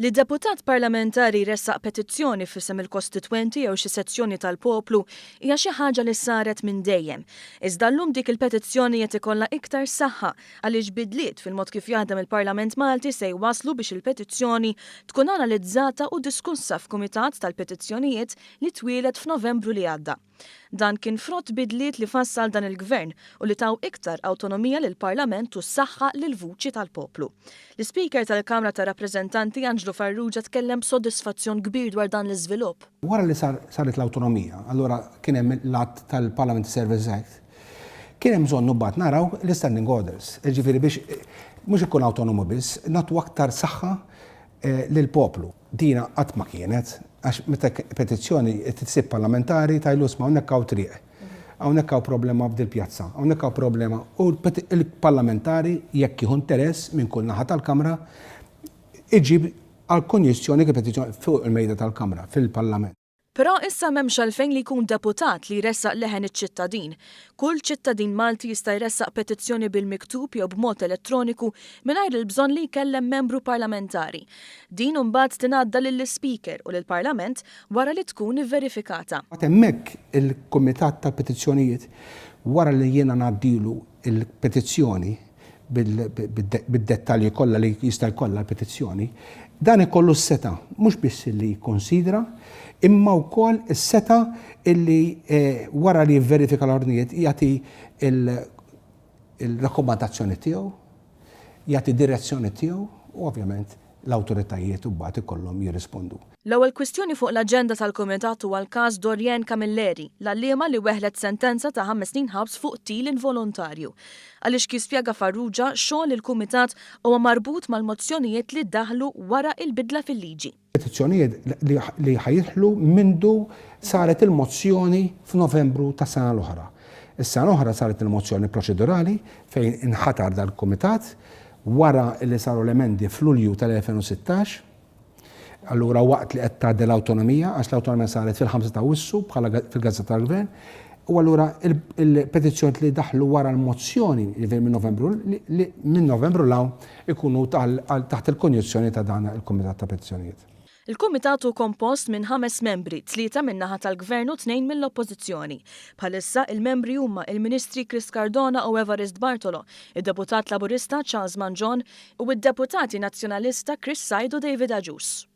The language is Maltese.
Li deputat parlamentari ressaq petizzjoni f'isem il-kostitwenti jew xi sezzjoni tal-poplu hija xi ħaġa li saret minn dejjem. Iżda llum dik il-petizzjoni qed ikollha iktar saħħa għaliex bidliet fil-mod kif jaħdem il-Parlament Malti se jwasslu biex il-petizzjoni tkun analizzata u diskussa f'Kumitat tal-Petizzjonijiet li twieled f'Novembru li għadda. Dan kien frott bidliet li fassal dan il-Gvern u li taw iktar awtonomija lill-Parlament u s-saħħa lill-vuċi tal-poplu. L-Speaker tal-Kamra ta' Rappreżentanti Angelo Farrugia tkellem b'sodisfazzjon kbir dwar dan l-iżvilupp. Wara li saret l-awtonomija, allura kien hemm l-att tal-Parliament Service Act, kien hemm bżonn mbagħad naraw l-standing orders. Ġifieri biex mhux ikun awtonomu biss, nagħtu aktar saħħa lill-poplu. Dina qatt ma kienet, għax meta petizzjoni titsib parlamentari tajlu sma' hawnhekk hawn triq. Hawnhekk hawn problema b'dil-pjazza, hawnhekk hawn problema. U l-parlamentari jekk jieħu interess minn kull naħa tal-Kamra iġib għal konjestjoni petizzjoni fuq il-mejda tal-Kamra fil-Parlament. Però issa m'hemmx għalfejn li jkun deputat li jressaq leħen iċ-ċittadin. Kull ċittadin Malti jista' jressaq petizzjoni bil-miktub jew b'mod elettroniku mingħajr il-bżonn li jkellem membru parlamentari. Din imbagħad tingħadda lill-Speaker u lill-Parlament wara li tkun ivverifikata. Hemmhekk il-Kumitat tal-Petizzjonijiet wara li jiena ngħaddilu il-petizzjoni bid-dettalji kollha li jista' jkollha l-petizzjoni, dan ikollu s-seta mhux biss li jikkonsidra imma wkoll is-seta illi wara li jivverifika l-ordnijiet jagħti il-rakkomandazzjoni tiegħu, jagħti direzzjoni tiegħu u ovvjament l-awtoritajiet mbagħad ikollhom jirrispondu. L-ewwel kwistjoni fuq l-aġenda tal-Kumitat huwa l-każ Dorien Camilleri, l-għalliema li weħlet sentenza ta' 5 snin ħabs fuq til involontarju. Għaliex kif spjega Farrugia xogħol il-Kumitat huwa marbut mal-mozzjonijiet li ddaħlu wara il-bidla fil-liġi. Petizzjonijiet li ħajidħlu mindu saret il-mozzjoni f'Novembru tas sena l-oħra. Is-sena l-oħra saret il-mozzjoni proċedurali fejn inħatar dal-Kumitat wara li saru l-emendi f'Lulju tal-2016. Allura waqt li qed tgħaddi l-awtonomija għax l-awtonomija saret fil-5 ta' Wissu bħala fil-Gazzetta tal-Gvern, u allura il-petizzjoni li daħlu wara l-mozzjoni minn Novembru law ikunu taħt il-konjuzzjoni ta' dan il-Kumitat ta' Petizzjonijiet. Il-Kumitat hu kompost minn 5 membri, 3 min-naħa tal-Gvern u 2 mill-Oppożizzjoni. Bħalissa il-membri huma il-Ministri Chris Cardona u Evarist Bartolo, id-Deputat Laburista Charles Manjon u id-Deputati Nazzjonalista Chris Said u David Agius.